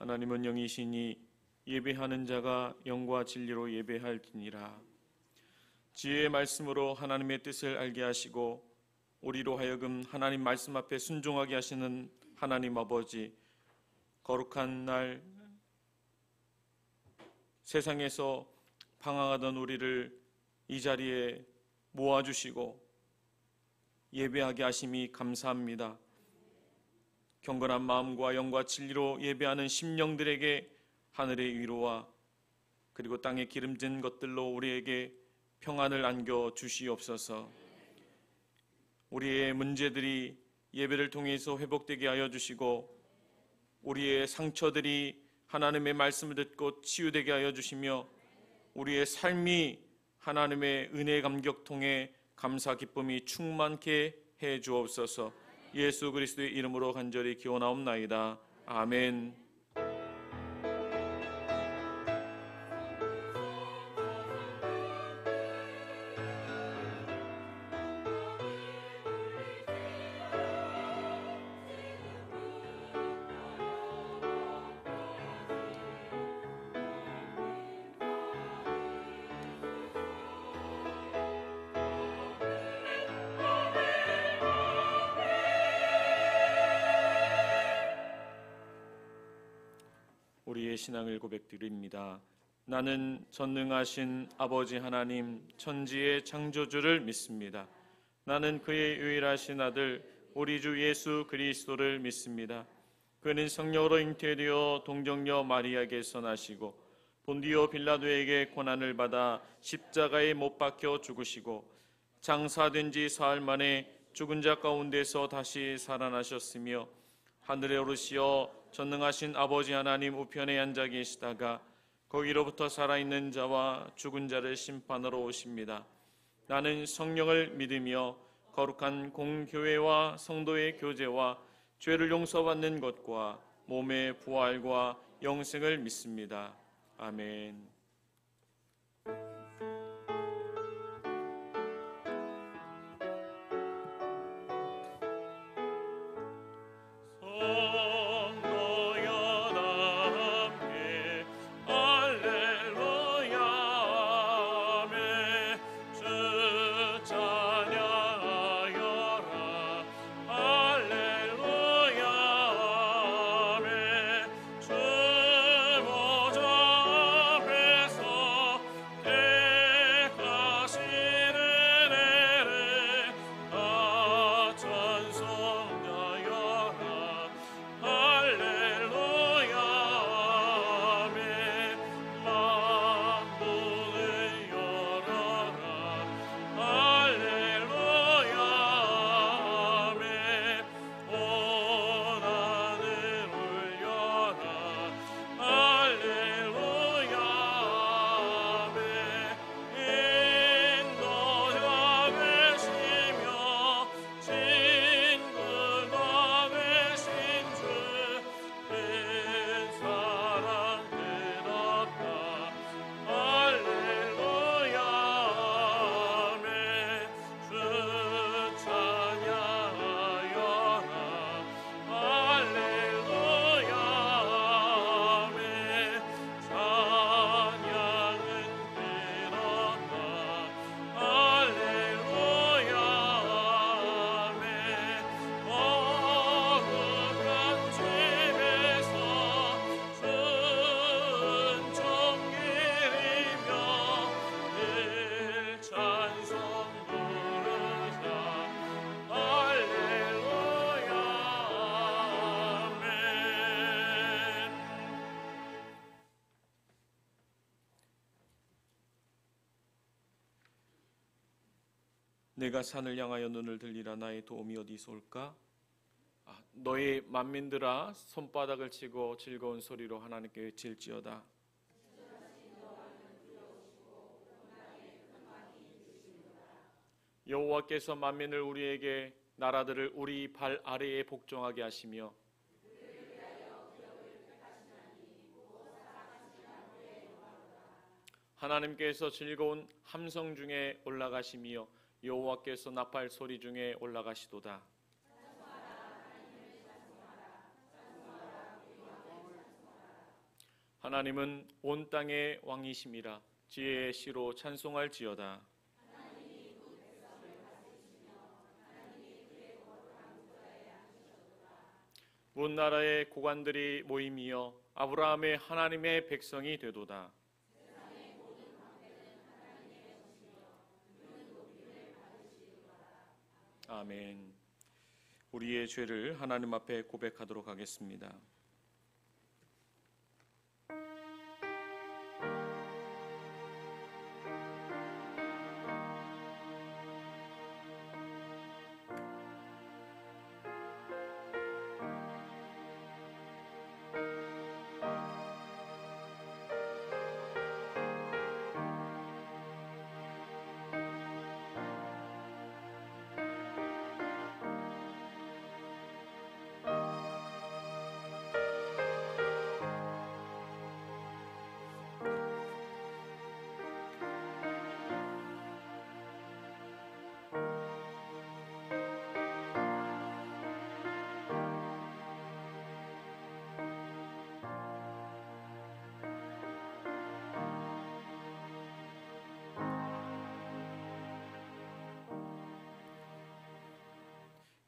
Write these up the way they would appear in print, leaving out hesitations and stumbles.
하나님은 영이시니 예배하는 자가 영과 진리로 예배할지니라. 지혜의 말씀으로 하나님의 뜻을 알게 하시고 우리로 하여금 하나님 말씀 앞에 순종하게 하시는 하나님 아버지, 거룩한 날 세상에서 방황하던 우리를 이 자리에 모아주시고 예배하게 하심이 감사합니다. 경건한 마음과 영과 진리로 예배하는 심령들에게 하늘의 위로와 그리고 땅에 기름진 것들로 우리에게 평안을 안겨 주시옵소서. 우리의 문제들이 예배를 통해서 회복되게 하여 주시고 우리의 상처들이 하나님의 말씀을 듣고 치유되게 하여 주시며 우리의 삶이 하나님의 은혜 감격통에 감사 기쁨이 충만케 해 주옵소서. 예수 그리스도의 이름으로 간절히 기원하옵나이다. 아멘. 우리의 신앙을 고백드립니다. 나는 전능하신 아버지 하나님 천지의 창조주를 믿습니다. 나는 그의 유일하신 아들 우리 주 예수 그리스도를 믿습니다. 그는 성령으로 잉태되어 동정녀 마리아에게서 나시고 본디오 빌라도에게 고난을 받아 십자가에 못 박혀 죽으시고 장사된 지 사흘 만에 죽은 자 가운데서 다시 살아나셨으며 하늘에 오르시어 전능하신 아버지 하나님 우편에 앉아 계시다가 거기로부터 살아있는 자와 죽은 자를 심판하러 오십니다. 나는 성령을 믿으며 거룩한 공교회와 성도의 교제와 죄를 용서받는 것과 몸의 부활과 영생을 믿습니다. 아멘. 내가 산을 향하여 눈을 들리라. 나의 도움이 어디서 올까? 너희 만민들아 손바닥을 치고 즐거운 소리로 하나님께 외칠지어다. 여호와께서 만민을 우리에게 나라들을 우리 발 아래에 복종하게 하시며 하나님께서 즐거운 함성 중에 올라가시며 여호와께서 나팔 소리 중에 올라가시도다. 하나님은 온 땅의 왕이심이라. 지혜의 시로 찬송할지어다. 온 나라의 고관들이 모임이여 아브라함의 하나님의 백성이 되도다. 아멘. 우리의 죄를 하나님 앞에 고백하도록 하겠습니다.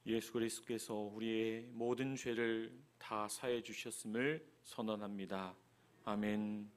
예수 그리스도께서 우리의 모든 죄를 다 사해 주셨음을 선언합니다. 아멘.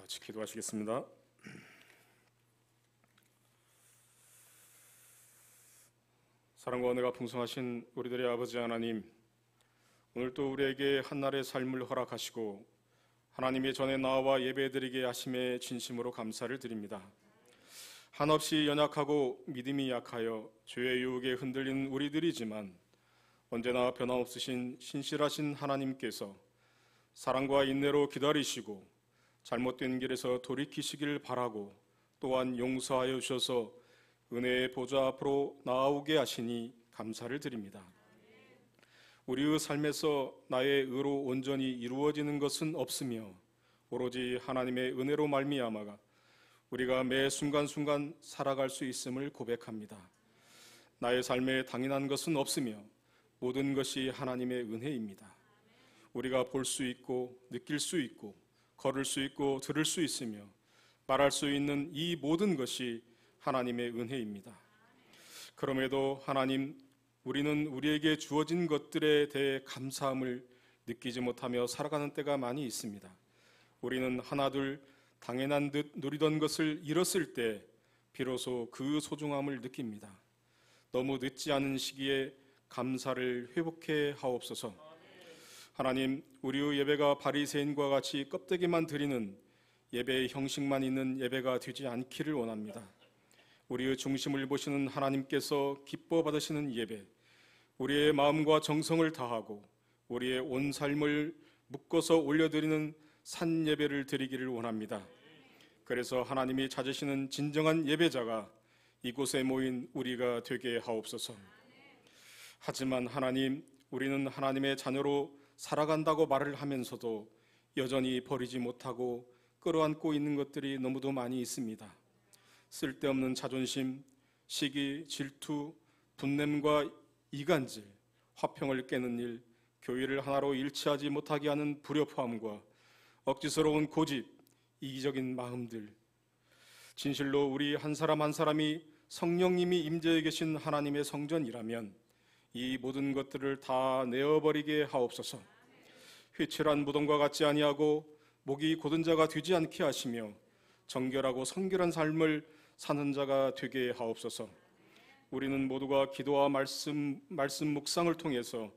같이 기도하시겠습니다. 사랑과 은혜가 풍성하신 우리들의 아버지 하나님, 오늘도 우리에게 한날의 삶을 허락하시고 하나님의 전에 나와 예배드리게 하심에 진심으로 감사를 드립니다. 한없이 연약하고 믿음이 약하여 죄의 유혹에 흔들리는 우리들이지만 언제나 변함없으신 신실하신 하나님께서 사랑과 인내로 기다리시고 잘못된 길에서 돌이키시길 바라고 또한 용서하여 주셔서 은혜의 보좌 앞으로 나아오게 하시니 감사를 드립니다. 우리의 삶에서 나의 의로 온전히 이루어지는 것은 없으며 오로지 하나님의 은혜로 말미암아가 우리가 매 순간순간 살아갈 수 있음을 고백합니다. 나의 삶에 당연한 것은 없으며 모든 것이 하나님의 은혜입니다. 우리가 볼 수 있고 느낄 수 있고 걸을 수 있고 들을 수 있으며 말할 수 있는 이 모든 것이 하나님의 은혜입니다. 그럼에도 하나님, 우리는 우리에게 주어진 것들에 대해 감사함을 느끼지 못하며 살아가는 때가 많이 있습니다. 우리는 하나둘 당연한 듯 누리던 것을 잃었을 때 비로소 그 소중함을 느낍니다. 너무 늦지 않은 시기에 감사를 회복해 하옵소서. 하나님, 우리의 예배가 바리새인과 같이 껍데기만 드리는 예배의 형식만 있는 예배가 되지 않기를 원합니다. 우리의 중심을 보시는 하나님께서 기뻐 받으시는 예배, 우리의 마음과 정성을 다하고 우리의 온 삶을 묶어서 올려드리는 산 예배를 드리기를 원합니다. 그래서 하나님이 찾으시는 진정한 예배자가 이곳에 모인 우리가 되게 하옵소서. 하지만 하나님, 우리는 하나님의 자녀로 살아간다고 말을 하면서도 여전히 버리지 못하고 끌어안고 있는 것들이 너무도 많이 있습니다. 쓸데없는 자존심, 시기, 질투, 분냄과 이간질, 화평을 깨는 일, 교회를 하나로 일치하지 못하게 하는 불협화음과 억지스러운 고집, 이기적인 마음들, 진실로 우리 한 사람 한 사람이 성령님이 임재해 계신 하나님의 성전이라면 이 모든 것들을 다 내어버리게 하옵소서. 회칠한 무덤과 같지 아니하고 목이 곧은 자가 되지 않게 하시며 정결하고 성결한 삶을 사는 자가 되게 하옵소서. 우리는 모두가 기도와 말씀 묵상을 통해서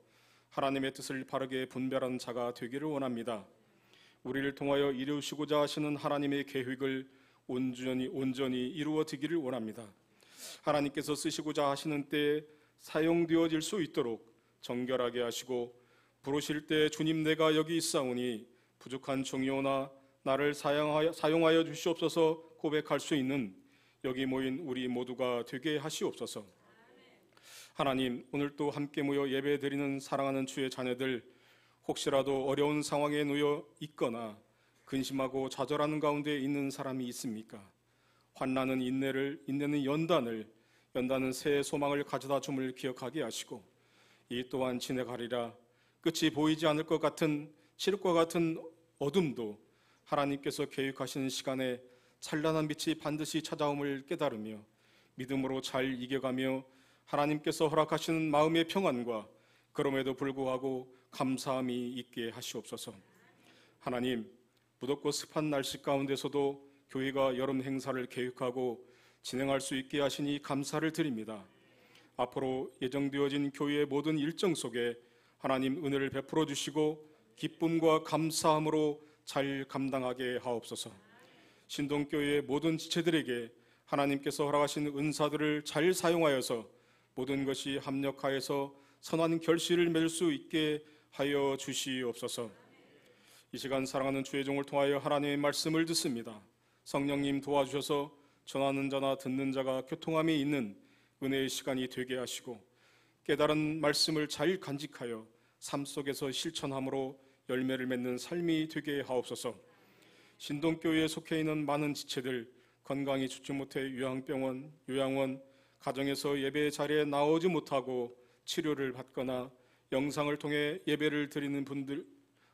하나님의 뜻을 바르게 분별하는 자가 되기를 원합니다. 우리를 통하여 이루시고자 하시는 하나님의 계획을 온전히 이루어지기를 원합니다. 하나님께서 쓰시고자 하시는 때에 사용되어질 수 있도록 정결하게 하시고 부르실 때 주님 내가 여기 있사오니 부족한 종이오나 나를 사용하여 주시옵소서 고백할 수 있는 여기 모인 우리 모두가 되게 하시옵소서. 하나님, 오늘 또 함께 모여 예배드리는 사랑하는 주의 자녀들, 혹시라도 어려운 상황에 놓여 있거나 근심하고 좌절하는 가운데 있는 사람이 있습니까? 환난은 인내는 연단은 새해 소망을 가져다 줌을 기억하게 하시고 이 또한 지나가리라. 끝이 보이지 않을 것 같은 칠흑과 같은 어둠도 하나님께서 계획하시는 시간에 찬란한 빛이 반드시 찾아옴을 깨달으며 믿음으로 잘 이겨가며 하나님께서 허락하시는 마음의 평안과 그럼에도 불구하고 감사함이 있게 하시옵소서. 하나님, 무덥고 습한 날씨 가운데서도 교회가 여름 행사를 계획하고 진행할 수 있게 하시니 감사를 드립니다. 앞으로 예정되어진 교회의 모든 일정 속에 하나님 은혜를 베풀어 주시고 기쁨과 감사함으로 잘 감당하게 하옵소서. 신동교회의 모든 지체들에게 하나님께서 허락하신 은사들을 잘 사용하여서 모든 것이 합력하여서 선한 결실을 맺을 수 있게 하여 주시옵소서. 이 시간 사랑하는 주의 종을 통하여 하나님의 말씀을 듣습니다. 성령님 도와주셔서 전하는 자나 듣는 자가 교통함이 있는 은혜의 시간이 되게 하시고 깨달은 말씀을 잘 간직하여 삶 속에서 실천함으로 열매를 맺는 삶이 되게 하옵소서. 신동교회에 속해 있는 많은 지체들 건강히 죽지 못해 요양병원, 요양원, 가정에서 예배 자리에 나오지 못하고 치료를 받거나 영상을 통해 예배를 드리는 분들,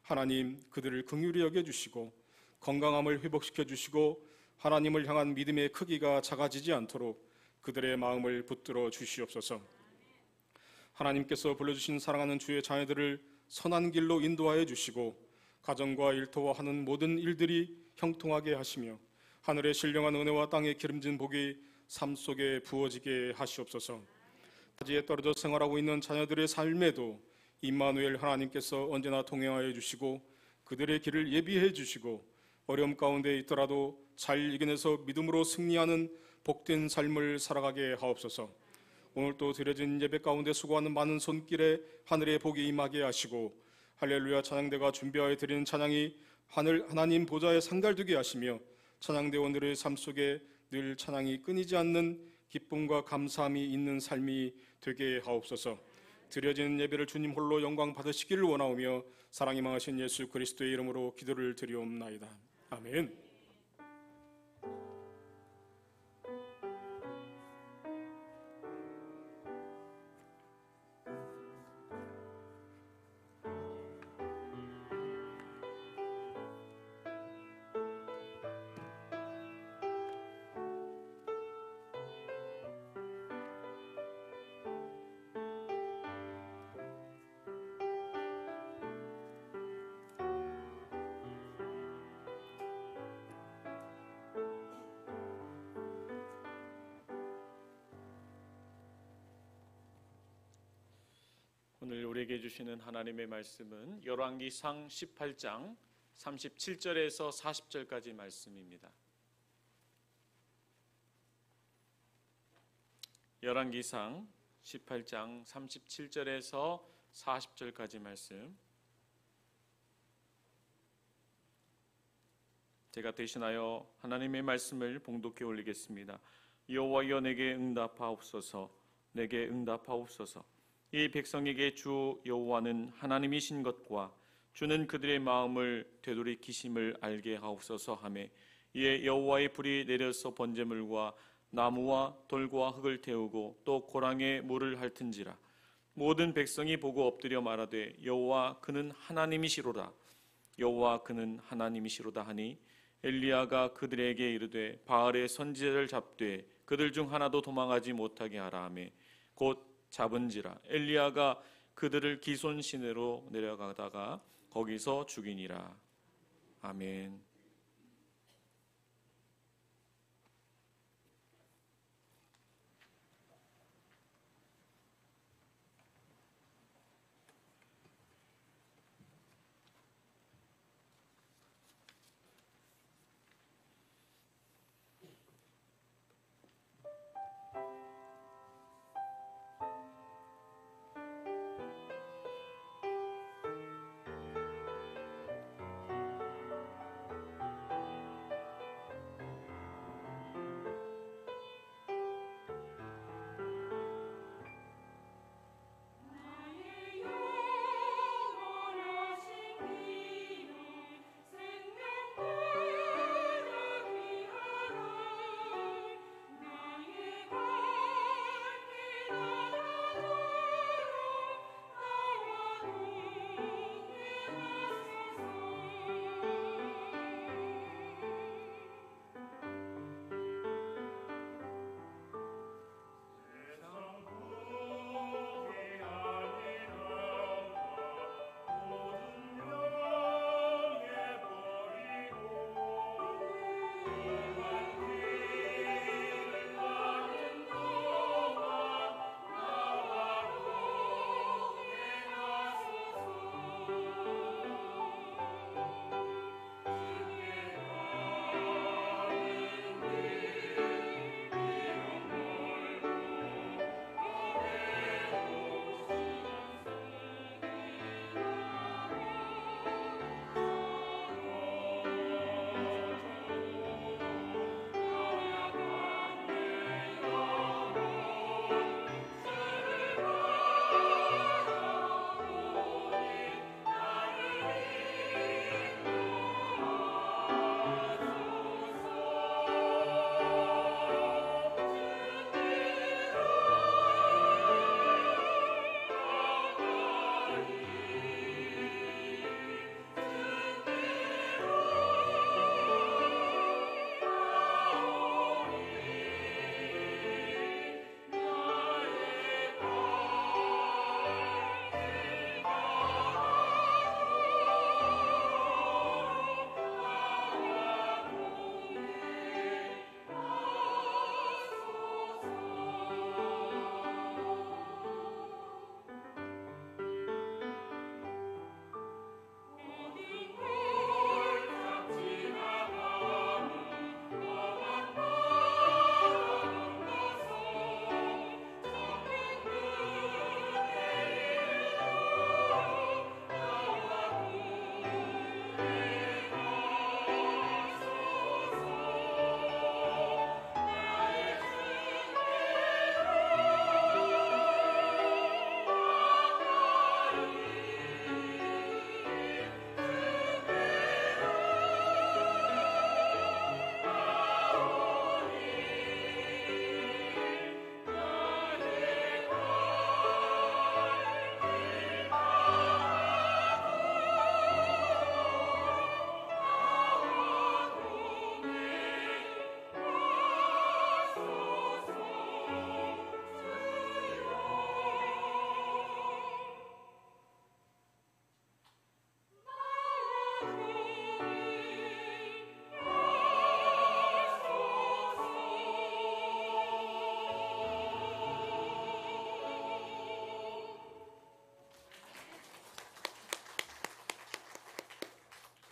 하나님 그들을 긍휼히 여겨주시고 건강함을 회복시켜 주시고 하나님을 향한 믿음의 크기가 작아지지 않도록 그들의 마음을 붙들어 주시옵소서. 하나님께서 불러주신 사랑하는 주의 자녀들을 선한 길로 인도하여 주시고 가정과 일터와 하는 모든 일들이 형통하게 하시며 하늘의 신령한 은혜와 땅의 기름진 복이 삶 속에 부어지게 하시옵소서. 타지에 떨어져 생활하고 있는 자녀들의 삶에도 임마누엘 하나님께서 언제나 동행하여 주시고 그들의 길을 예비해 주시고 어려움 가운데 있더라도 잘 이겨내서 믿음으로 승리하는 복된 삶을 살아가게 하옵소서. 오늘 또 드려진 예배 가운데 수고하는 많은 손길에 하늘의 복이 임하게 하시고 할렐루야 찬양대가 준비하여 드리는 찬양이 하나님 보좌에 상달되게 하시며 찬양대원들의 삶 속에 늘 찬양이 끊이지 않는 기쁨과 감사함이 있는 삶이 되게 하옵소서. 드려진 예배를 주님 홀로 영광 받으시기를 원하오며 사랑이 망하신 예수 그리스도의 이름으로 기도를 드리옵나이다. 아멘. 오늘 우리에게 주시는 하나님의 말씀은 열왕기상 18장 37절에서 40절까지 말씀입니다. 열왕기상 18장 37절에서 40절까지 말씀, 제가 대신하여 하나님의 말씀을 봉독해 올리겠습니다. 여호와여 내게 응답하옵소서. 내게 응답하옵소서. 이 백성에게 주 여호와는 하나님이신 것과 주는 그들의 마음을 되돌이키심을 알게 하옵소서 하매 이에 여호와의 불이 내려서 번제물과 나무와 돌과 흙을 태우고 또 고랑에 물을 핥은지라. 모든 백성이 보고 엎드려 말하되 여호와 그는 하나님이시로다. 여호와 그는 하나님이시로다 하니 엘리야가 그들에게 이르되 바알의 선지자를 잡되 그들 중 하나도 도망하지 못하게 하라 하매 곧 잡은지라. 엘리야가 그들을 기손 시내로 내려가다가 거기서 죽이니라. 아멘.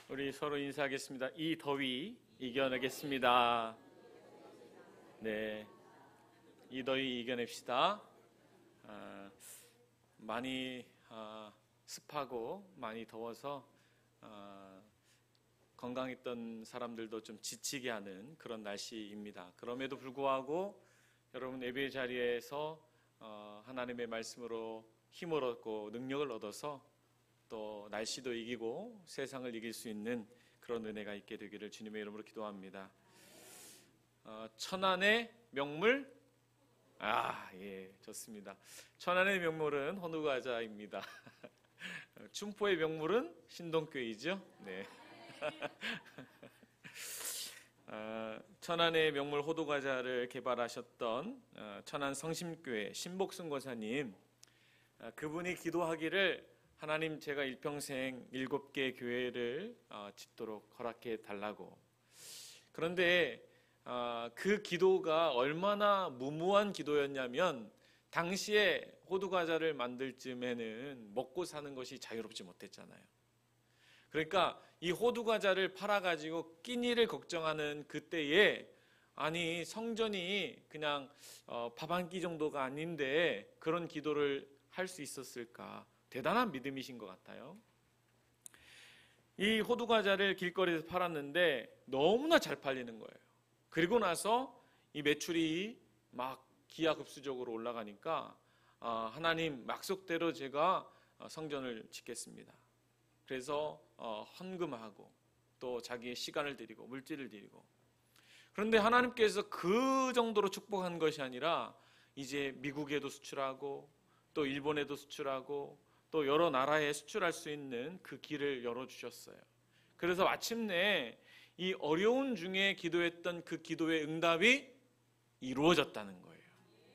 우리 서로 인사하겠습니다. 이 더위 이겨내겠습니다. 네, 이 더위 이겨냅시다. 많이 습하고 많이 더워서 건강했던 사람들도 좀 지치게 하는 그런 날씨입니다. 그럼에도 불구하고 여러분 예배 자리에서 하나님의 말씀으로 힘을 얻고 능력을 얻어서 또 날씨도 이기고 세상을 이길 수 있는 그런 은혜가 있게 되기를 주님의 이름으로 기도합니다. 천안의 명물? 예, 좋습니다. 천안의 명물은 헌우과자입니다. 춘포의 명물은 신동교이죠. 네. 천안의 명물 호두과자를 개발하셨던 천안 성심교회 신복순 권사님, 그분이 기도하기를 하나님, 제가 일평생 7개 교회를 짓도록 허락해 달라고. 그런데 그 기도가 얼마나 무모한 기도였냐면, 당시에 호두과자를 만들 쯤에는 먹고 사는 것이 자유롭지 못했잖아요. 그러니까 이 호두과자를 팔아가지고 끼니를 걱정하는 그때에, 아니 성전이 그냥 밥 한 끼 정도가 아닌데 그런 기도를 할 수 있었을까? 대단한 믿음이신 것 같아요. 이 호두과자를 길거리에서 팔았는데 너무나 잘 팔리는 거예요. 그리고 나서 이 매출이 막 기하급수적으로 올라가니까 하나님, 약속대로 제가 성전을 짓겠습니다. 그래서 헌금하고 또 자기의 시간을 드리고 물질을 드리고. 그런데 하나님께서 그 정도로 축복한 것이 아니라 이제 미국에도 수출하고 또 일본에도 수출하고 또 여러 나라에 수출할 수 있는 그 길을 열어주셨어요. 그래서 마침내 이 어려운 중에 기도했던 그 기도의 응답이 이루어졌다는 거예요.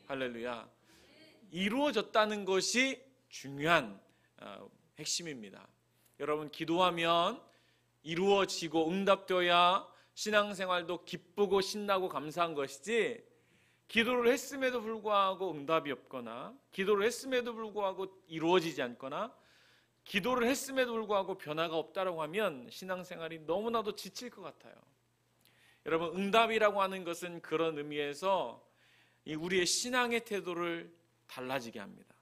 할렐루야. 이루어졌다는 것이 중요한 핵심입니다. 여러분, 기도하면 이루어지고 응답되어야 신앙생활도 기쁘고 신나고 감사한 것이지, 기도를 했음에도 불구하고 응답이 없거나, 기도를 했음에도 불구하고 이루어지지 않거나, 기도를 했음에도 불구하고 변화가 없다라고 하면 신앙생활이 너무나도 지칠 것 같아요. 여러분, 응답이라고 하는 것은 그런 의미에서 우리의 신앙의 태도를 달라지게 합니다.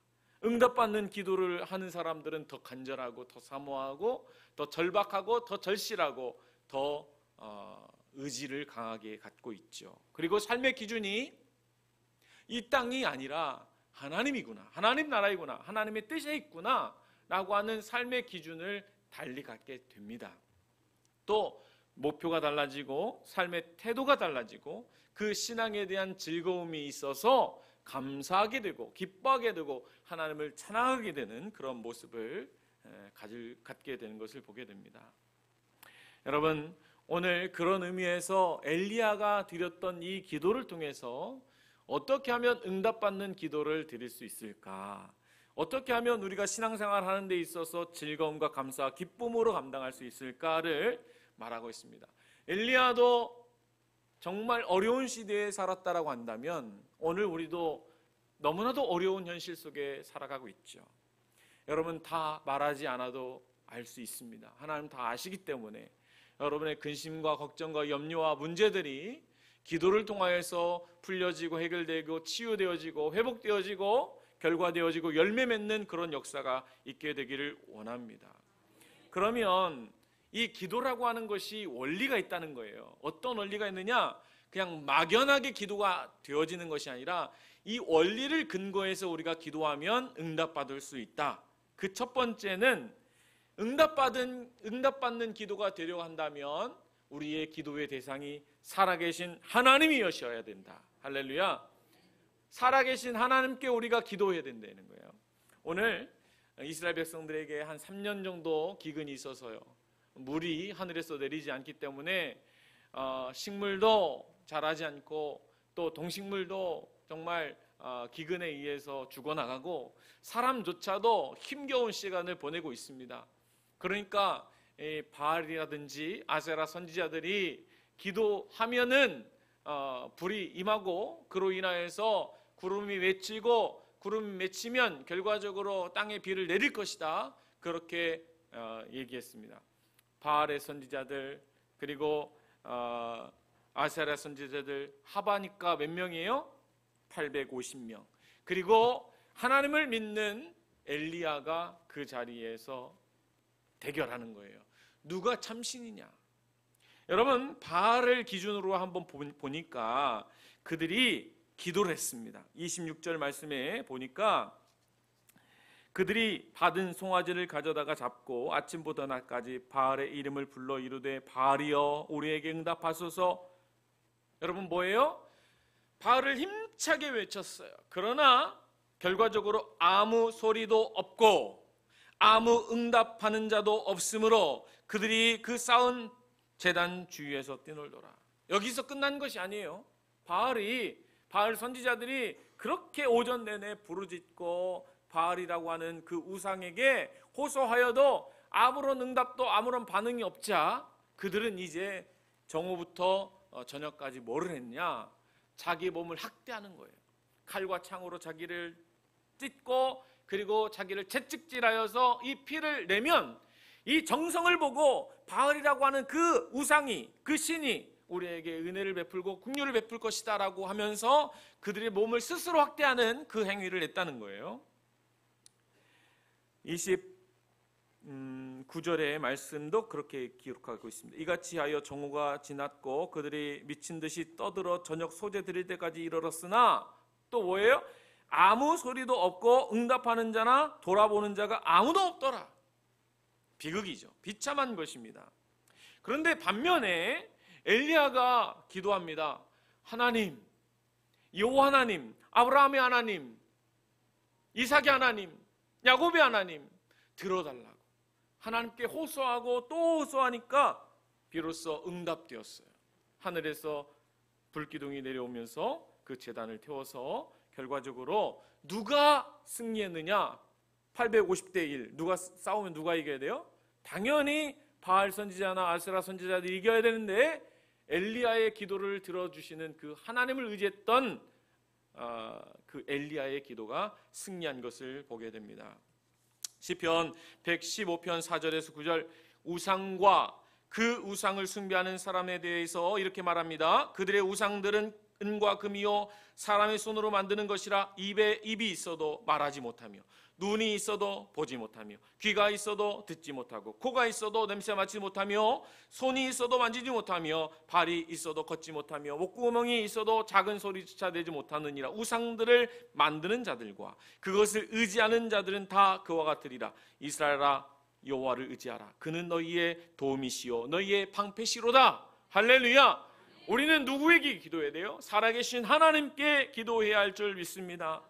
응답받는 기도를 하는 사람들은 더 간절하고 더 사모하고 더 절박하고 더 절실하고 더 의지를 강하게 갖고 있죠. 그리고 삶의 기준이 이 땅이 아니라 하나님이구나, 하나님 나라이구나, 하나님의 뜻에 있구나 라고 하는 삶의 기준을 달리 갖게 됩니다. 또 목표가 달라지고 삶의 태도가 달라지고 그 신앙에 대한 즐거움이 있어서 감사하게 되고 기뻐하게 되고 하나님을 찬양하게 되는 그런 모습을 갖게 되는 것을 보게 됩니다. 여러분, 오늘 그런 의미에서 엘리야가 드렸던 이 기도를 통해서 어떻게 하면 응답받는 기도를 드릴 수 있을까? 어떻게 하면 우리가 신앙생활 하는 데 있어서 즐거움과 감사와 기쁨으로 감당할 수 있을까를 말하고 있습니다. 엘리야도 정말 어려운 시대에 살았다라고 한다면 오늘 우리도 너무나도 어려운 현실 속에 살아가고 있죠. 여러분, 다 말하지 않아도 알 수 있습니다. 하나님 다 아시기 때문에 여러분의 근심과 걱정과 염려와 문제들이 기도를 통하여서 풀려지고 해결되고 치유되어지고 회복되어지고 결과되어지고 열매 맺는 그런 역사가 있게 되기를 원합니다. 그러면 이 기도라고 하는 것이 원리가 있다는 거예요. 어떤 원리가 있느냐? 그냥 막연하게 기도가 되어지는 것이 아니라 이 원리를 근거해서 우리가 기도하면 응답받을 수 있다. 그 첫 번째는 응답받는 기도가 되려고 한다면 우리의 기도의 대상이 살아계신 하나님이셔야 된다. 할렐루야. 살아계신 하나님께 우리가 기도해야 된다는 거예요. 오늘 이스라엘 백성들에게 한 3년 정도 기근이 있어서요, 물이 하늘에서 내리지 않기 때문에 식물도 자라지 않고 또 동식물도 정말 기근에 의해서 죽어나가고 사람조차도 힘겨운 시간을 보내고 있습니다. 그러니까 바알이라든지 아세라 선지자들이 기도하면은 불이 임하고 그로 인하여서 구름이 맺히고 구름이 맺히면 결과적으로 땅에 비를 내릴 것이다, 그렇게 얘기했습니다. 바알의 선지자들, 그리고 아세라 선지자들 합하니까 몇 명이에요? 850명. 그리고 하나님을 믿는 엘리야가 그 자리에서 대결하는 거예요. 누가 참신이냐? 여러분, 바알을 기준으로 한번 보니까 그들이 기도를 했습니다. 26절 말씀에 보니까 그들이 받은 송아지를 가져다가 잡고 아침부터 낮까지 바알의 이름을 불러 이르되 바알이여 우리에게 응답하소서. 여러분, 뭐예요? 바알을 힘차게 외쳤어요. 그러나 결과적으로 아무 소리도 없고 아무 응답하는 자도 없으므로 그들이 그 쌓은 제단 주위에서 뛰놀더라. 여기서 끝난 것이 아니에요. 바알 선지자들이 그렇게 오전 내내 부르짖고 바알이라고 하는 그 우상에게 호소하여도 아무런 응답도 아무런 반응이 없자 그들은 이제 정오부터 저녁까지 뭐를 했냐? 자기 몸을 학대하는 거예요. 칼과 창으로 자기를 찢고 그리고 자기를 채찍질하여서 이 피를 내면 이 정성을 보고 바알이라고 하는 그 우상이, 그 신이 우리에게 은혜를 베풀고 긍휼을 베풀 것이다 라고 하면서 그들의 몸을 스스로 학대하는 그 행위를 했다는 거예요. 29절의 말씀도 그렇게 기록하고 있습니다. 이같이 하여 정오가 지났고 그들이 미친 듯이 떠들어 저녁 소재 드릴 때까지 이르렀으나 또 뭐예요? 아무 소리도 없고 응답하는 자나 돌아보는 자가 아무도 없더라. 비극이죠. 비참한 것입니다. 그런데 반면에 엘리야가 기도합니다. 하나님, 여호와 하나님, 아브라함의 하나님, 이삭의 하나님, 야곱의 하나님 들어달라고 하나님께 호소하고 또 호소하니까 비로소 응답되었어요. 하늘에서 불기둥이 내려오면서 그 제단을 태워서 결과적으로 누가 승리했느냐? 850대 1. 누가 싸우면 누가 이겨야 돼요? 당연히 바알 선지자나 아세라 선지자들이 이겨야 되는데 엘리야의 기도를 들어주시는 그 하나님을 의지했던 그 엘리야의 기도가 승리한 것을 보게 됩니다. 시편 115편 4절에서 9절 우상과 그 우상을 숭배하는 사람에 대해서 이렇게 말합니다. 그들의 우상들은 은과 금이요 사람의 손으로 만드는 것이라 입에 입이 있어도 말하지 못하며 눈이 있어도 보지 못하며 귀가 있어도 듣지 못하고 코가 있어도 냄새 맡지 못하며 손이 있어도 만지지 못하며 발이 있어도 걷지 못하며 목구멍이 있어도 작은 소리조차 내지 못하느니라. 우상들을 만드는 자들과 그것을 의지하는 자들은 다 그와 같으리라. 이스라엘아 여호와를 의지하라. 그는 너희의 도움이시요 너희의 방패시로다. 할렐루야. 우리는 누구에게 기도해야 돼요? 살아계신 하나님께 기도해야 할 줄 믿습니다.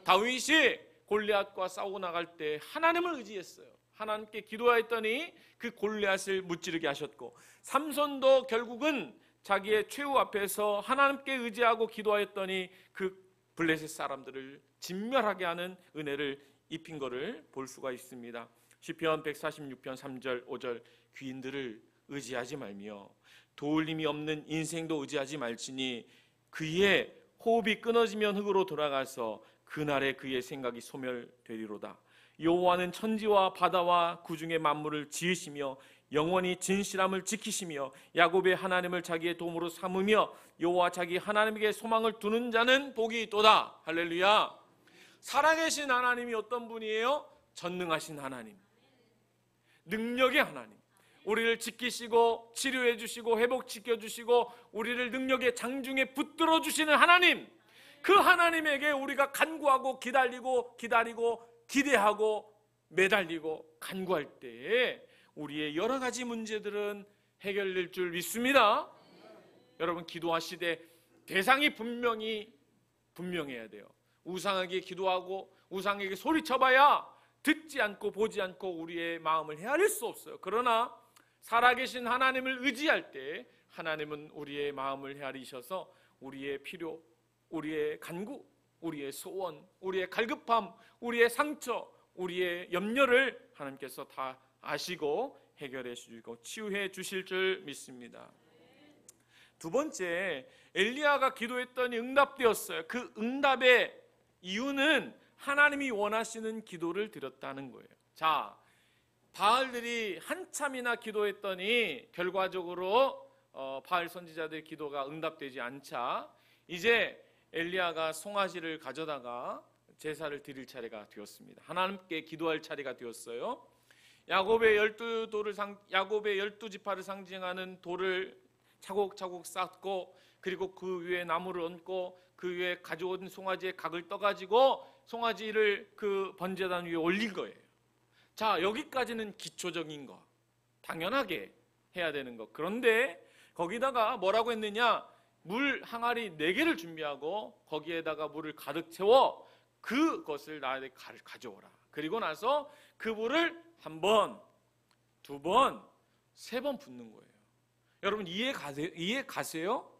다윗이 골리앗과 싸우고 나갈 때 하나님을 의지했어요. 하나님께 기도했더니 그 골리앗을 무찌르게 하셨고, 삼손도 결국은 자기의 최후 앞에서 하나님께 의지하고 기도하였더니 그 블레셋 사람들을 진멸하게 하는 은혜를 입힌 것을 볼 수가 있습니다. 시편 146편 3절 5절 귀인들을 의지하지 말며 도울 힘이 없는 인생도 의지하지 말지니 그의 호흡이 끊어지면 흙으로 돌아가서 그날에 그의 생각이 소멸되리로다. 여호와는 천지와 바다와 구중의 만물을 지으시며 영원히 진실함을 지키시며 야곱의 하나님을 자기의 도움으로 삼으며 여호와 자기 하나님에게 소망을 두는 자는 복이 있도다. 할렐루야. 살아계신 하나님이 어떤 분이에요? 전능하신 하나님, 능력의 하나님, 우리를 지키시고 치료해 주시고 회복시켜 주시고 우리를 능력의 장중에 붙들어 주시는 하나님, 그 하나님에게 우리가 간구하고 기다리고 기대하고 매달리고 간구할 때에 우리의 여러 가지 문제들은 해결될 줄 믿습니다. 여러분, 기도하시되 대상이 분명해야 돼요. 우상에게 기도하고 우상에게 소리쳐봐야 듣지 않고 보지 않고 우리의 마음을 헤아릴 수 없어요. 그러나 살아계신 하나님을 의지할 때 하나님은 우리의 마음을 헤아리셔서 우리의 필요, 우리의 간구, 우리의 소원, 우리의 갈급함, 우리의 상처, 우리의 염려를 하나님께서 다 아시고 해결해 주시고 치유해 주실 줄 믿습니다. 두 번째, 엘리야가 기도했더니 응답되었어요. 그 응답의 이유는 하나님이 원하시는 기도를 드렸다는 거예요. 자, 바알들이 한참이나 기도했더니 결과적으로 바알 선지자들의 기도가 응답되지 않자 이제 엘리야가 송아지를 가져다가 제사를 드릴 차례가 되었습니다. 하나님께 기도할 차례가 되었어요. 야곱의 12지파를 상징하는 돌을 차곡차곡 쌓고 그리고 그 위에 나무를 얹고 그 위에 가져온 송아지의 각을 떠가지고 송아지를 그 번제단 위에 올린 거예요. 자, 여기까지는 기초적인 거, 당연하게 해야 되는 거. 그런데 거기다가 뭐라고 했느냐? 물 항아리 4개를 준비하고 거기에다가 물을 가득 채워 그것을 나에게 가져오라. 그리고 나서 그 물을 1번, 2번, 3번 붓는 거예요. 여러분 이해 가세요?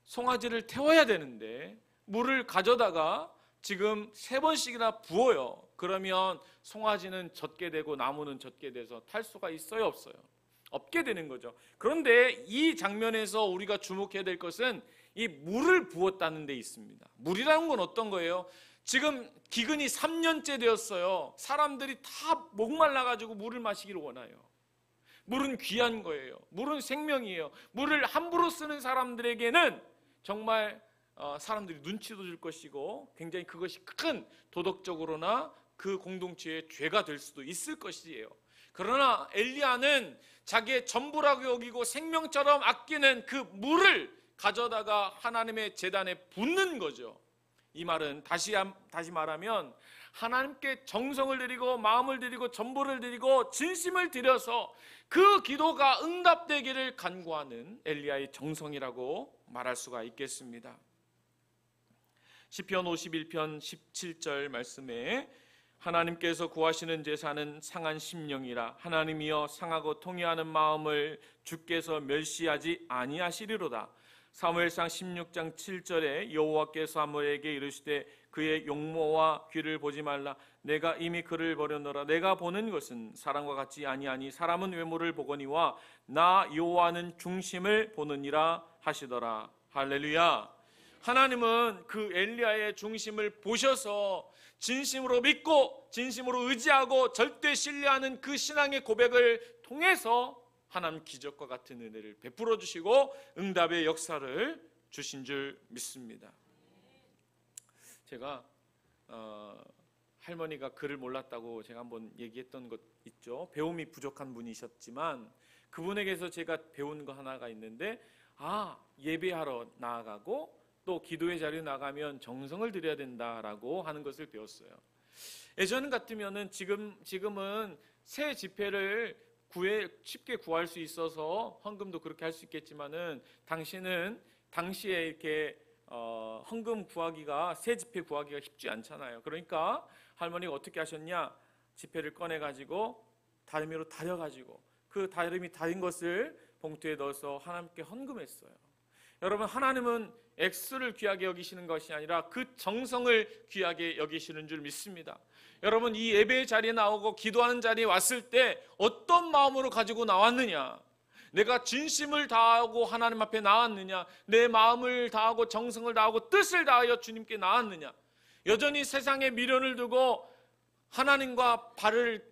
송아지를 태워야 되는데 물을 가져다가 지금 3번씩이나 부어요. 그러면 송아지는 젖게 되고 나무는 젖게 돼서 탈 수가 있어요, 없어요? 없게 되는 거죠. 그런데 이 장면에서 우리가 주목해야 될 것은 이 물을 부었다는 데 있습니다. 물이라는 건 어떤 거예요? 지금 기근이 3년째 되었어요. 사람들이 다 목말라가지고 물을 마시기를 원해요. 물은 귀한 거예요. 물은 생명이에요. 물을 함부로 쓰는 사람들에게는 정말 사람들이 눈치도 줄 것이고 굉장히 그것이 큰 도덕적으로나 그 공동체의 죄가 될 수도 있을 것이에요. 그러나 엘리야는 자기의 전부라고 여기고 생명처럼 아끼는 그 물을 가져다가 하나님의 제단에 붓는 거죠. 이 말은 다시 말하면 하나님께 정성을 드리고 마음을 드리고 전부를 드리고 진심을 들여서 그 기도가 응답되기를 간구하는 엘리야의 정성이라고 말할 수가 있겠습니다. 시편 51편 17절 말씀에 하나님께서 구하시는 제사는 상한 심령이라 하나님이여 상하고 통회하는 마음을 주께서 멸시하지 아니하시리로다. 사무엘상 16장 7절에 여호와께서 사무엘에게 이르시되 그의 용모와 귀를 보지 말라. 내가 이미 그를 버렸노라. 내가 보는 것은 사람과 같지 아니하니 사람은 외모를 보거니와 나 여호와는 중심을 보느니라 하시더라. 할렐루야. 하나님은 그 엘리야의 중심을 보셔서 진심으로 믿고 진심으로 의지하고 절대 신뢰하는 그 신앙의 고백을 통해서 하나님 기적과 같은 은혜를 베풀어 주시고 응답의 역사를 주신 줄 믿습니다. 제가 할머니가 글을 몰랐다고 제가 한번 얘기했던 것 있죠. 배움이 부족한 분이셨지만 그분에게서 제가 배운 거 하나가 있는데 예배하러 나아가고 또 기도의 자리에 나가면 정성을 들여야 된다라고 하는 것을 배웠어요. 예전 같으면은 지금은 새 집회를 쉽게 구할 수 있어서 헌금도 그렇게 할 수 있겠지만은 당시에 이렇게 헌금 구하기가 새 집회 구하기가 쉽지 않잖아요. 그러니까 할머니가 어떻게 하셨냐? 지폐를 꺼내 가지고 다리미로 다려 가지고 그 다리미 다린 것을 봉투에 넣어서 하나님께 헌금했어요. 여러분 하나님은 액수를 귀하게 여기시는 것이 아니라 그 정성을 귀하게 여기시는 줄 믿습니다. 여러분 이 예배의 자리에 나오고 기도하는 자리에 왔을 때 어떤 마음으로 가지고 나왔느냐? 내가 진심을 다하고 하나님 앞에 나왔느냐? 내 마음을 다하고 정성을 다하고 뜻을 다하여 주님께 나왔느냐? 여전히 세상에 미련을 두고 하나님과 발을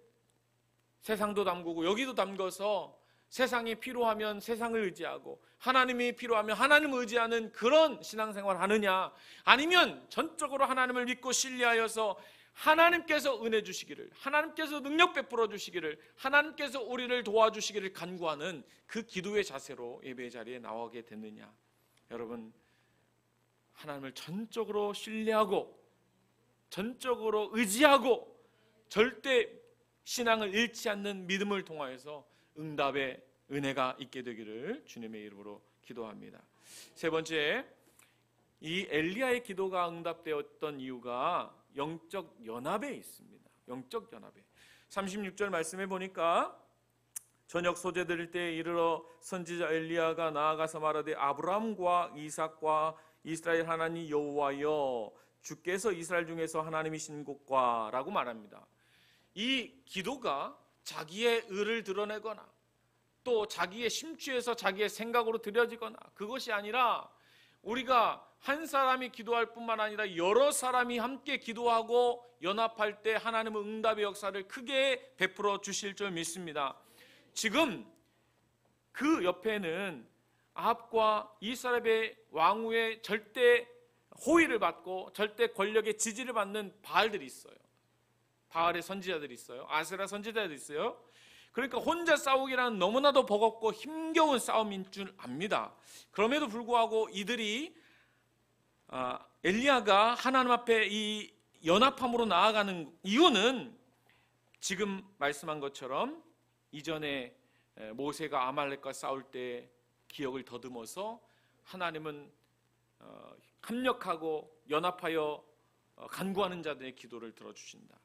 세상도 담그고 여기도 담궈서 세상이 필요하면 세상을 의지하고 하나님이 필요하면 하나님을 의지하는 그런 신앙생활을 하느냐? 아니면 전적으로 하나님을 믿고 신뢰하여서 하나님께서 은혜 주시기를, 하나님께서 능력 베풀어 주시기를, 하나님께서 우리를 도와주시기를 간구하는 그 기도의 자세로 예배의 자리에 나오게 됐느냐? 여러분 하나님을 전적으로 신뢰하고 전적으로 의지하고 절대 신앙을 잃지 않는 믿음을 통하여서 응답의 은혜가 있게 되기를 주님의 이름으로 기도합니다. 세 번째, 이 엘리야의 기도가 응답되었던 이유가 영적 연합에 있습니다. 영적 연합에 36절 말씀해 보니까 저녁 소재 드릴 때에 이르러 선지자 엘리야가 나아가서 말하되 아브라함과 이삭과 이스라엘 하나님 여호와여 주께서 이스라엘 중에서 하나님이신 곳과 라고 말합니다. 이 기도가 자기의 의를 드러내거나 또 자기의 심취해서 자기의 생각으로 드려지거나 그것이 아니라 우리가 한 사람이 기도할 뿐만 아니라 여러 사람이 함께 기도하고 연합할 때 하나님은 응답의 역사를 크게 베풀어 주실 줄 믿습니다. 지금 그 옆에는 아합과 이스라엘의 왕후의 절대 호의를 받고 절대 권력의 지지를 받는 바알들이 있어요. 바알의 선지자들이 있어요. 아세라 선지자들이 있어요. 그러니까 혼자 싸우기라는 너무나도 버겁고 힘겨운 싸움인 줄 압니다. 그럼에도 불구하고 이들이 엘리야가 하나님 앞에 이 연합함으로 나아가는 이유는 지금 말씀한 것처럼 이전에 모세가 아말렉과 싸울 때 기억을 더듬어서 하나님은 합력하고 연합하여 간구하는 자들의 기도를 들어주신다.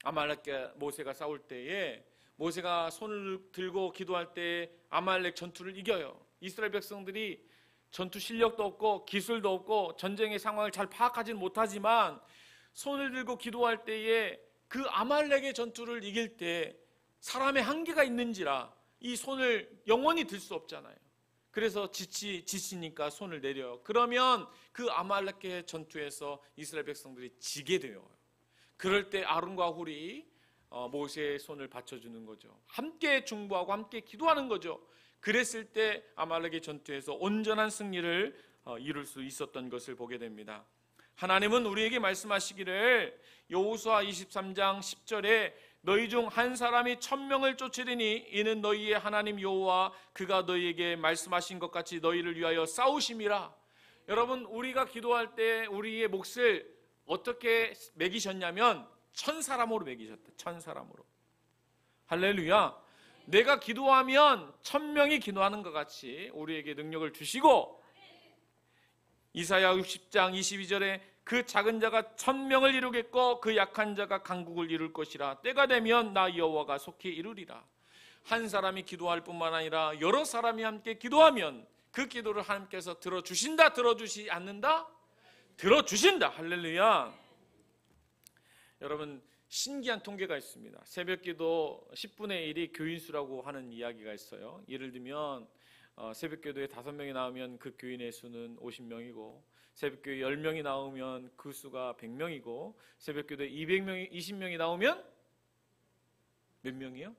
아말렉과 모세가 싸울 때에 모세가 손을 들고 기도할 때 아말렉 전투를 이겨요. 이스라엘 백성들이 전투 실력도 없고 기술도 없고 전쟁의 상황을 잘 파악하지는 못하지만 손을 들고 기도할 때에 그 아말렉의 전투를 이길 때 사람의 한계가 있는지라 이 손을 영원히 들 수 없잖아요. 그래서 지치니까 손을 내려요. 그러면 그 아말렉의 전투에서 이스라엘 백성들이 지게 돼요. 그럴 때 아론과 훌이 모세의 손을 받쳐주는 거죠. 함께 중보하고 함께 기도하는 거죠. 그랬을 때 아말렉의 전투에서 온전한 승리를 이룰 수 있었던 것을 보게 됩니다. 하나님은 우리에게 말씀하시기를 여호수아 23장 10절에 너희 중 한 사람이 1000명을 쫓으리니 이는 너희의 하나님 여호와 그가 너희에게 말씀하신 것 같이 너희를 위하여 싸우심이라. 여러분, 우리가 기도할 때 우리의 몫을 어떻게 매기셨냐면 1000사람으로 매기셨다. 1000사람으로. 할렐루야. 내가 기도하면 1000명이 기도하는 것 같이 우리에게 능력을 주시고, 이사야 60장 22절에 그 작은 자가 1000명을 이루겠고 그 약한 자가 강국을 이룰 것이라. 때가 되면 나 여호와가 속히 이루리라. 한 사람이 기도할 뿐만 아니라 여러 사람이 함께 기도하면 그 기도를 하나님께서 들어주신다, 들어주시 않는다? 들어주신다. 할렐루야. 여러분, 신기한 통계가 있습니다. 새벽기도 10분의 1이 교인수라고 하는 이야기가 있어요. 예를 들면 새벽기도에 5명이 나오면 그 교인의 수는 50명이고, 새벽기도에 10명이 나오면 그 수가 100명이고, 새벽기도에 20명이 나오면 몇 명이요?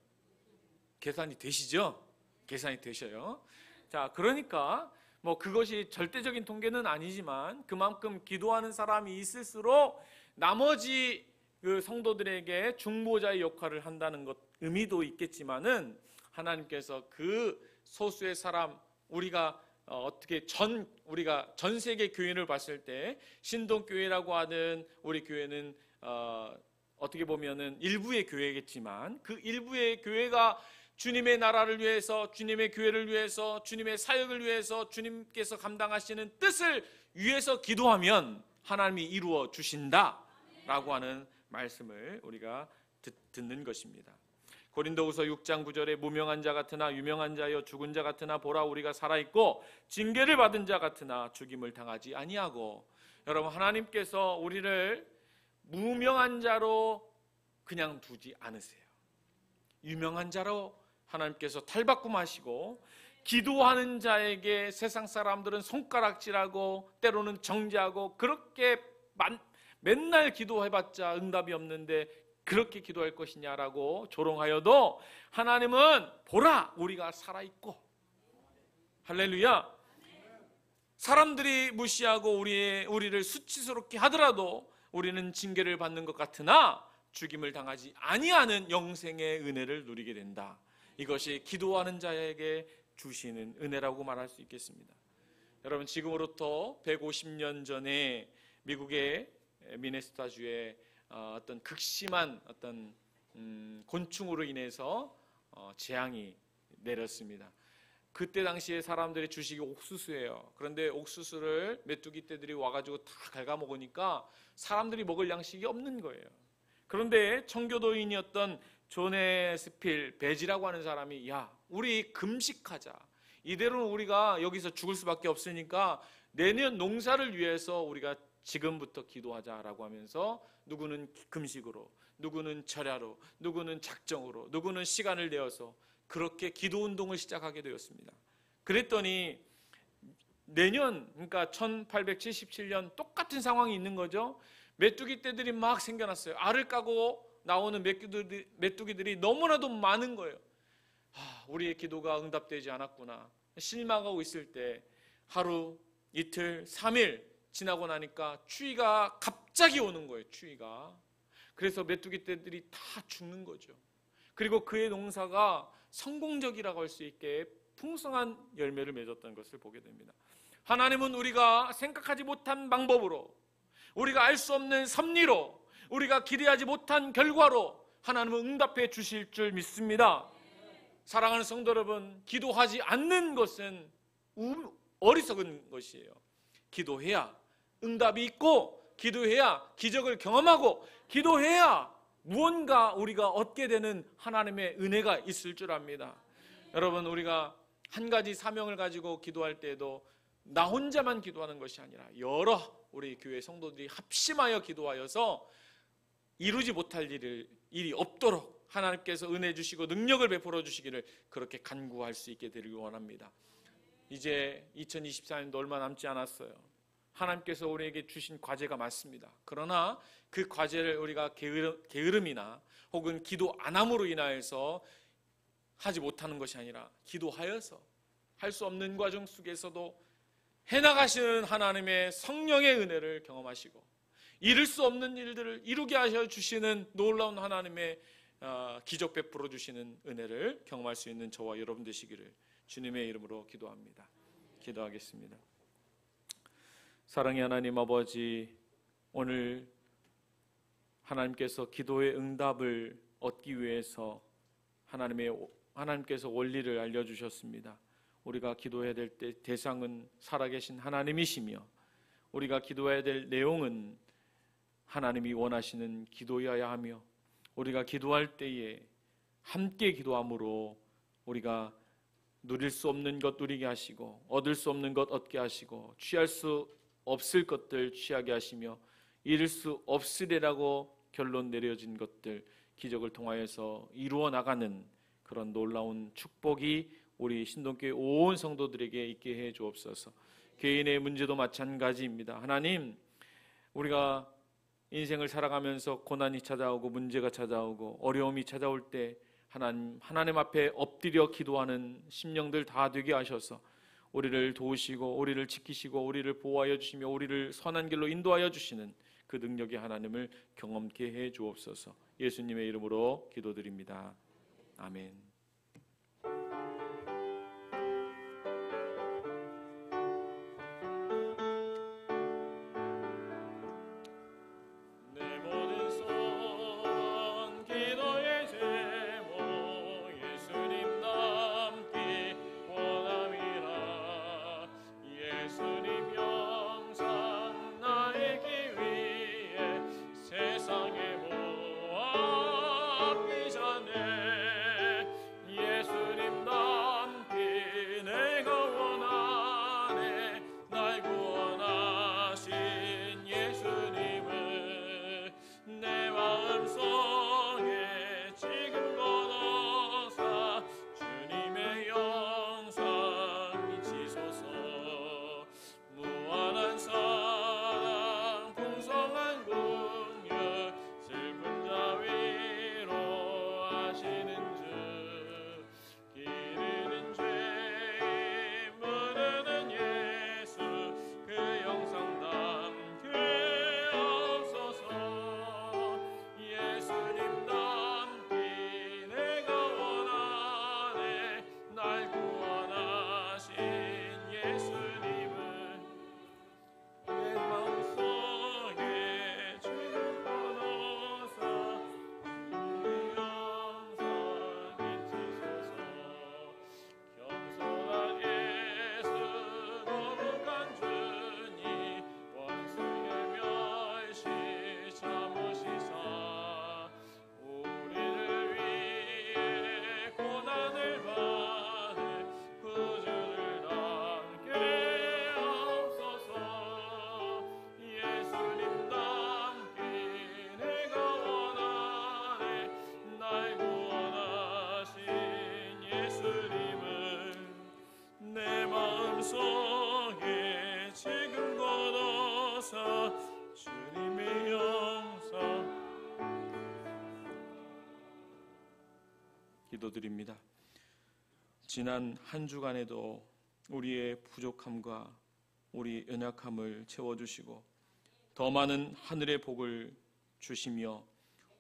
계산이 되시죠? 계산이 되셔요. 자, 그러니까 그것이 절대적인 통계는 아니지만 그만큼 기도하는 사람이 있을수록 나머지 그 성도들에게 중보자의 역할을 한다는 것 의미도 있겠지만은, 하나님께서 그 소수의 사람, 우리가 우리가 전 세계 교회를 봤을 때 신동교회라고 하는 우리 교회는 어떻게 보면은 일부의 교회겠지만 그 일부의 교회가 주님의 나라를 위해서, 주님의 교회를 위해서, 주님의 사역을 위해서, 주님께서 감당하시는 뜻을 위해서 기도하면 하나님이 이루어 주신다라고 하는 말씀을 우리가 듣는 것입니다. 고린도후서 6장 9절에 무명한 자 같으나 유명한 자여 죽은 자 같으나 보라 우리가 살아있고 징계를 받은 자 같으나 죽임을 당하지 아니하고. 여러분, 하나님께서 우리를 무명한 자로 그냥 두지 않으세요. 유명한 자로 하나님께서 탈바꿈하시고, 기도하는 자에게 세상 사람들은 손가락질하고 때로는 정죄하고 그렇게 맨날 기도해봤자 응답이 없는데 그렇게 기도할 것이냐라고 조롱하여도 하나님은 보라 우리가 살아있고. 할렐루야. 사람들이 무시하고 우리를 수치스럽게 하더라도 우리는 징계를 받는 것 같으나 죽임을 당하지 아니하는 영생의 은혜를 누리게 된다. 이것이 기도하는 자에게 주시는 은혜라고 말할 수 있겠습니다. 여러분, 지금으로부터 150년 전에 미국의 미네소타주에 어떤 극심한 어떤 곤충으로 인해서 재앙이 내렸습니다. 그때 당시에 사람들의 주식이 옥수수예요. 그런데 옥수수를 메뚜기 떼들이 와가지고 다 갉아먹으니까 사람들이 먹을 양식이 없는 거예요. 그런데 청교도인이었던 조네스필 베지라고 하는 사람이, 야, 우리 금식하자. 이대로는 우리가 여기서 죽을 수밖에 없으니까 내년 농사를 위해서 우리가 지금부터 기도하자라고 하면서 누구는 금식으로, 누구는 절야로, 누구는 작정으로, 누구는 시간을 내어서 그렇게 기도 운동을 시작하게 되었습니다. 그랬더니 내년, 그러니까 1877년 똑같은 상황이 있는 거죠. 메뚜기 떼들이 막 생겨났어요. 알을 까고 나오는 메뚜기들이 너무나도 많은 거예요. 우리의 기도가 응답되지 않았구나 실망하고 있을 때 하루, 이틀, 3일 지나고 나니까 추위가 갑자기 오는 거예요. 추위가. 그래서 메뚜기 떼들이 다 죽는 거죠. 그리고 그의 농사가 성공적이라고 할 수 있게 풍성한 열매를 맺었다는 것을 보게 됩니다. 하나님은 우리가 생각하지 못한 방법으로, 우리가 알 수 없는 섭리로, 우리가 기대하지 못한 결과로 하나님은 응답해 주실 줄 믿습니다. 사랑하는 성도 여러분, 기도하지 않는 것은 어리석은 것이에요. 기도해야 응답이 있고, 기도해야 기적을 경험하고, 기도해야 무언가 우리가 얻게 되는 하나님의 은혜가 있을 줄 압니다. 여러분, 우리가 한 가지 사명을 가지고 기도할 때에도 나 혼자만 기도하는 것이 아니라 여러 우리 교회 성도들이 합심하여 기도하여서 이루지 못할 일이 없도록 하나님께서 은혜 주시고 능력을 베풀어 주시기를 그렇게 간구할 수 있게 되길 원합니다. 이제 2024년도 얼마 남지 않았어요. 하나님께서 우리에게 주신 과제가 많습니다. 그러나 그 과제를 우리가 게으름이나 혹은 기도 안 함으로 인하여서 하지 못하는 것이 아니라 기도하여서 할 수 없는 과정 속에서도 해나가시는 하나님의 성령의 은혜를 경험하시고 이룰 수 없는 일들을 이루게 하셔 주시는 놀라운 하나님의 기적 베풀어 주시는 은혜를 경험할 수 있는 저와 여러분 되시기를 주님의 이름으로 기도합니다. 기도하겠습니다. 사랑의 하나님 아버지, 오늘 하나님께서 기도의 응답을 얻기 위해서 하나님께서 원리를 알려주셨습니다. 우리가 기도해야 될 때 대상은 살아계신 하나님이시며 우리가 기도해야 될 내용은 하나님이 원하시는 기도여야 하며 우리가 기도할 때에 함께 기도함으로 우리가 누릴 수 없는 것 누리게 하시고 얻을 수 없는 것 얻게 하시고 취할 수 없을 것들 취하게 하시며 이룰 수 없으리라고 결론 내려진 것들 기적을 통하여서 이루어 나가는 그런 놀라운 축복이 우리 신동교회 온 성도들에게 있게 해 주옵소서. 개인의 문제도 마찬가지입니다. 하나님, 우리가 인생을 살아가면서 고난이 찾아오고 문제가 찾아오고 어려움이 찾아올 때 하나님 앞에 엎드려 기도하는 심령들 다 되게 하셔서 우리를 도우시고 우리를 지키시고 우리를 보호하여 주시며 우리를 선한 길로 인도하여 주시는 그 능력의 하나님을 경험케 해 주옵소서. 예수님의 이름으로 기도드립니다. 아멘. 기도드립니다. 지난 한 주간에도 우리의 부족함과 우리 연약함을 채워주시고 더 많은 하늘의 복을 주시며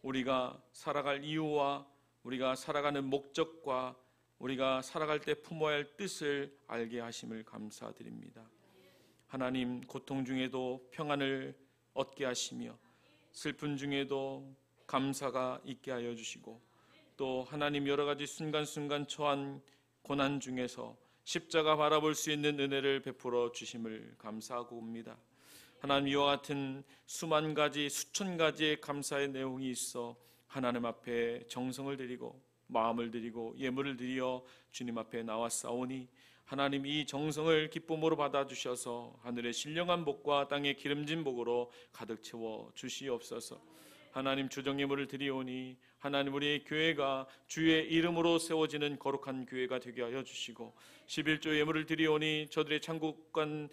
우리가 살아갈 이유와 우리가 살아가는 목적과 우리가 살아갈 때 품어야 할 뜻을 알게 하심을 감사드립니다. 하나님, 고통 중에도 평안을 얻게 하시며 슬픈 중에도 감사가 있게 하여 주시고 또 하나님 여러 가지 순간순간 처한 고난 중에서 십자가 바라볼 수 있는 은혜를 베풀어 주심을 감사하고 옵니다. 하나님, 이와 같은 수만 가지 수천 가지의 감사의 내용이 있어 하나님 앞에 정성을 드리고 마음을 드리고 예물을 드리어 주님 앞에 나왔사오니 하나님, 이 정성을 기쁨으로 받아주셔서 하늘의 신령한 복과 땅의 기름진 복으로 가득 채워 주시옵소서. 하나님, 주정예물을 드리오니 하나님, 우리의 교회가 주의 이름으로 세워지는 거룩한 교회가 되게 하여 주시고 11조 예물을 드리오니 저들의 창국간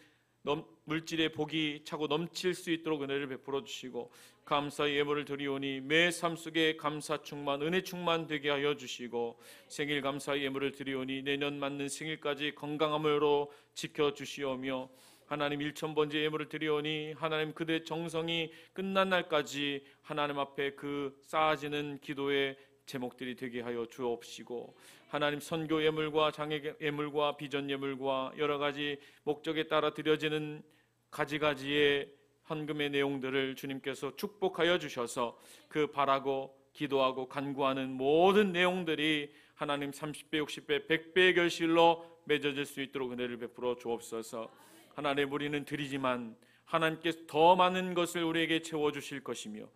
물질의 복이 차고 넘칠 수 있도록 은혜를 베풀어 주시고 감사의 예물을 드리오니 매 삶 속에 감사 충만, 은혜 충만 되게 하여 주시고 생일 감사의 예물을 드리오니 내년 맞는 생일까지 건강함으로 지켜주시오며 하나님, 1000번째 예물을 드리오니 하나님, 그들의 정성이 끝난 날까지 하나님 앞에 그 쌓아지는 기도의 제목들이 되게 하여 주옵시고 하나님, 선교 예물과 장애 예물과 비전 예물과 여러 가지 목적에 따라 드려지는 가지가지의 헌금의 내용들을 주님께서 축복하여 주셔서 그 바라고 기도하고 간구하는 모든 내용들이 하나님 30배, 60배, 100배의 결실로 맺어질 수 있도록 은혜를 베풀어 주옵소서. 하나님, 우리는 드리지만 하나님께서 더 많은 것을 우리에게 채워주실 것이며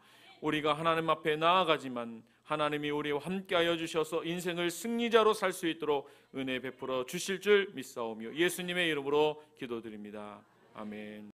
우리가 하나님 앞에 나아가지만 하나님이 우리와 함께하여 주셔서 인생을 승리자로 살 수 있도록 은혜 베풀어 주실 줄 믿사오며 예수님의 이름으로 기도드립니다. 아멘.